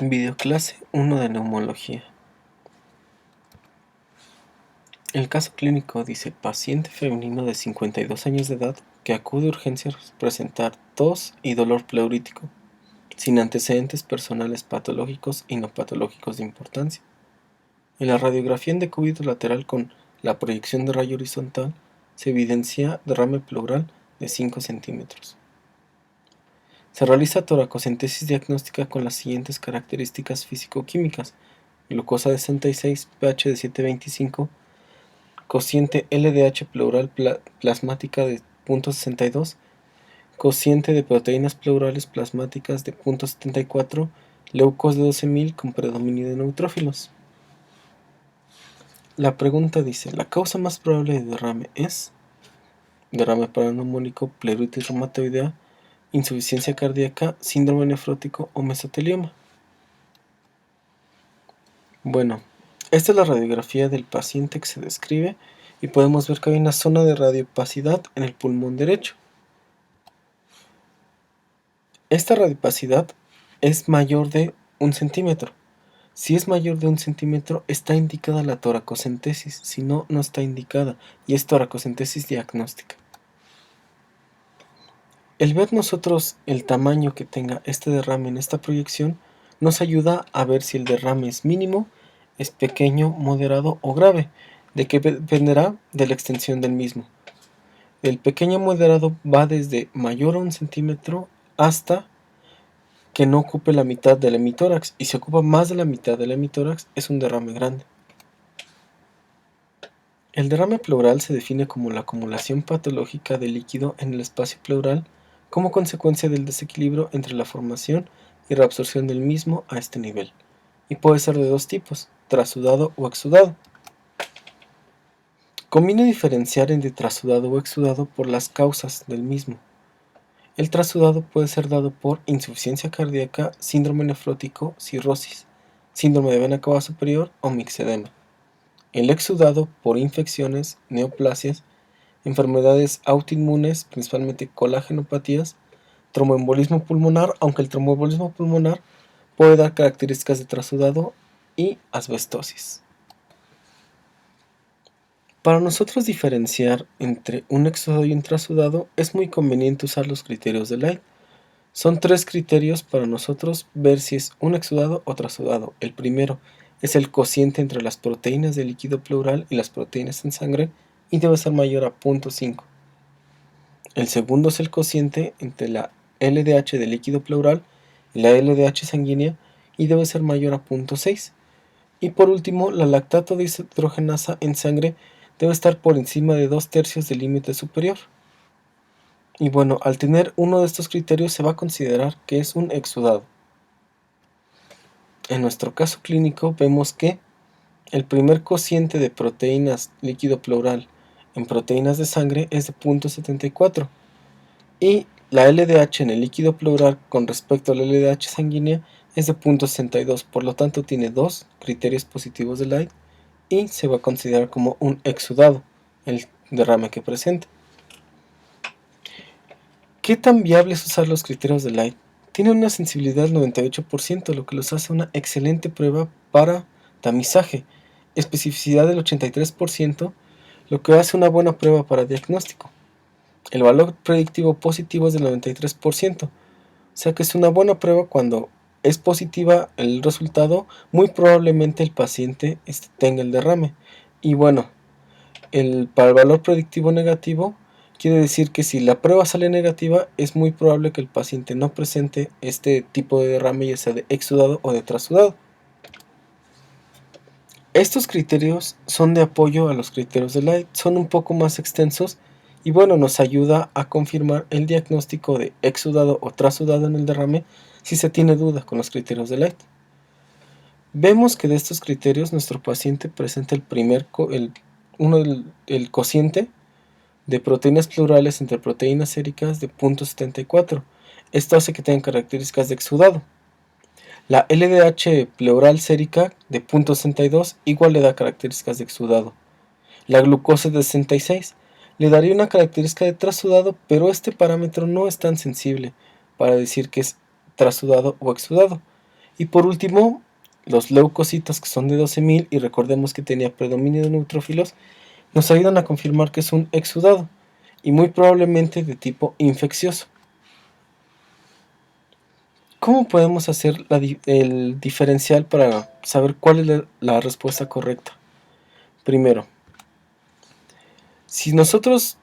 Videoclase 1 de neumología. El caso clínico dice: paciente femenino de 52 años de edad que acude a urgencias presentar tos y dolor pleurítico, sin antecedentes personales patológicos y no patológicos de importancia. En la radiografía en decúbito lateral con la proyección de rayo horizontal se evidencia derrame pleural de 5 centímetros. Se realiza toracocentesis diagnóstica con las siguientes características físico-químicas: glucosa de 66, pH de 7.25, cociente LDH pleural plasmática de 0.62, cociente de proteínas pleurales plasmáticas de 0.74, leucos de 12.000 con predominio de neutrófilos. La pregunta dice: la causa más probable de derrame es derrame paraneumónico, pleuritis reumatoidea, insuficiencia cardíaca, síndrome nefrótico o mesotelioma. Bueno, esta es la radiografía del paciente que se describe y podemos ver que hay una zona de radiopacidad en el pulmón derecho. Esta radiopacidad es mayor de 1 centímetro. Si es mayor de 1 centímetro, está indicada la toracocentesis, si no, no está indicada, y es toracocentesis diagnóstica. El ver nosotros el tamaño que tenga este derrame en esta proyección nos ayuda a ver si el derrame es mínimo, es pequeño, moderado o grave, de que dependerá de la extensión del mismo. El pequeño moderado va desde mayor a 1 centímetro hasta que no ocupe la mitad del hemitórax, y si ocupa más de la mitad del hemitórax es un derrame grande. El derrame pleural se define como la acumulación patológica de líquido en el espacio pleural como consecuencia del desequilibrio entre la formación y reabsorción del mismo a este nivel, y puede ser de dos tipos: trasudado o exudado. Conviene diferenciar entre trasudado o exudado por las causas del mismo. El trasudado puede ser dado por insuficiencia cardíaca, síndrome nefrótico, cirrosis, síndrome de vena cava superior o mixedema. El exudado por infecciones, neoplasias, enfermedades autoinmunes, principalmente colagenopatías, tromboembolismo pulmonar, aunque el tromboembolismo pulmonar puede dar características de trasudado, y asbestosis. Para nosotros diferenciar entre un exudado y un trasudado es muy conveniente usar los criterios de Light. Son 3 criterios para nosotros ver si es un exudado o trasudado. El primero es el cociente entre las proteínas del líquido pleural y las proteínas en sangre, y debe ser mayor a 0.5. El segundo es el cociente entre la LDH del líquido pleural y la LDH sanguínea, y debe ser mayor a 0.6. Y por último, la lactato deshidrogenasa en sangre debe estar por encima de 2/3 del límite superior. Y bueno, al tener uno de estos criterios se va a considerar que es un exudado. En nuestro caso clínico vemos que el primer cociente de proteínas líquido pleural en proteínas de sangre es de 0.74, y la LDH en el líquido pleural con respecto a la LDH sanguínea es de 0.62, por lo tanto tiene 2 criterios positivos de Light y se va a considerar como un exudado el derrame que presenta. ¿Qué tan viable es usar los criterios de Light? Tienen una sensibilidad del 98%, lo que los hace una excelente prueba para tamizaje, especificidad del 83%, lo que hace una buena prueba para diagnóstico. El valor predictivo positivo es del 93%, o sea que es una buena prueba. Cuando es positiva el resultado, muy probablemente el paciente tenga el derrame. Y bueno, para el valor predictivo negativo, quiere decir que si la prueba sale negativa, es muy probable que el paciente no presente este tipo de derrame, ya sea de exudado o de trasudado. Estos criterios son de apoyo a los criterios de Light, son un poco más extensos y bueno, nos ayuda a confirmar el diagnóstico de exudado o trasudado en el derrame si se tiene duda con los criterios de Light. Vemos que de estos criterios nuestro paciente presenta el cociente de proteínas pleurales entre proteínas séricas de 0.74. Esto hace que tengan características de exudado. La LDH pleural sérica de 0.62 igual le da características de exudado. La glucosa de 66 le daría una característica de trasudado, pero este parámetro no es tan sensible para decir que es trasudado o exudado. Y por último, los leucocitos, que son de 12.000 y recordemos que tenía predominio de neutrófilos, nos ayudan a confirmar que es un exudado y muy probablemente de tipo infeccioso. ¿Cómo podemos hacer el diferencial para saber cuál es la respuesta correcta? Primero, si nosotros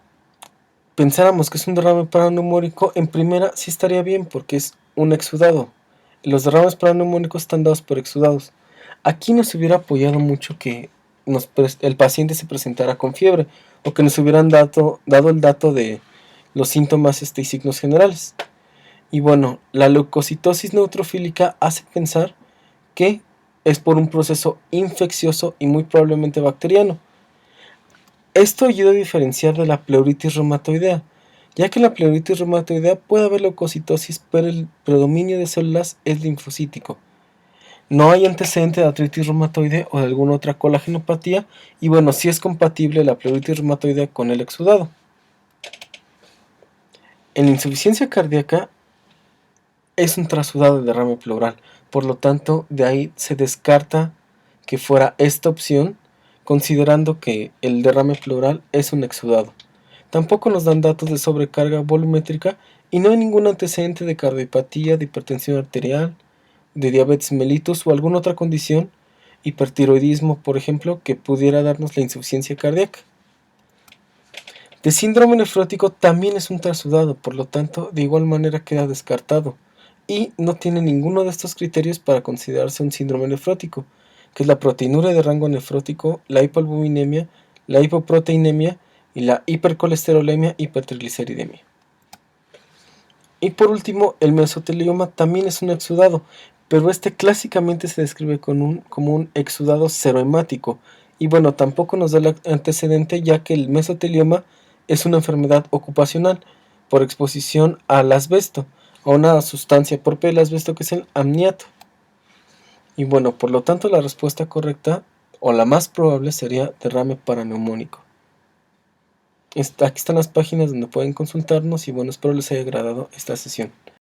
pensáramos que es un derrame paraneumónico, en primera sí estaría bien porque es un exudado. Los derrames paraneumónicos están dados por exudados. Aquí nos hubiera apoyado mucho que el paciente se presentara con fiebre o que nos hubieran dado el dato de los síntomas y signos generales. Y bueno, la leucocitosis neutrofílica hace pensar que es por un proceso infeccioso y muy probablemente bacteriano. Esto ayuda a diferenciar de la pleuritis reumatoidea, ya que en la pleuritis reumatoidea puede haber leucocitosis, pero el predominio de células es linfocítico. No hay antecedente de artritis reumatoide o de alguna otra colagenopatía, y bueno, sí es compatible la pleuritis reumatoidea con el exudado. En la insuficiencia cardíaca es un trasudado de derrame pleural, por lo tanto de ahí se descarta que fuera esta opción, considerando que el derrame pleural es un exudado. Tampoco nos dan datos de sobrecarga volumétrica y no hay ningún antecedente de cardiopatía, de hipertensión arterial, de diabetes mellitus o alguna otra condición, hipertiroidismo por ejemplo, que pudiera darnos la insuficiencia cardíaca. De síndrome nefrótico también es un trasudado, por lo tanto de igual manera queda descartado y no tiene ninguno de estos criterios para considerarse un síndrome nefrótico, que es la proteinuria de rango nefrótico, la hipoalbuminemia, la hipoproteinemia y la hipercolesterolemia, hipertrigliceridemia. Y por último, el mesotelioma también es un exudado, pero este clásicamente se describe como un exudado serohemático. Y bueno, tampoco nos da el antecedente, ya que el mesotelioma es una enfermedad ocupacional por exposición al asbesto, a una sustancia propia del asbesto que es el amniato. Y bueno, por lo tanto la respuesta correcta o la más probable sería derrame paraneumónico. Aquí están las páginas donde pueden consultarnos y bueno, espero les haya agradado esta sesión.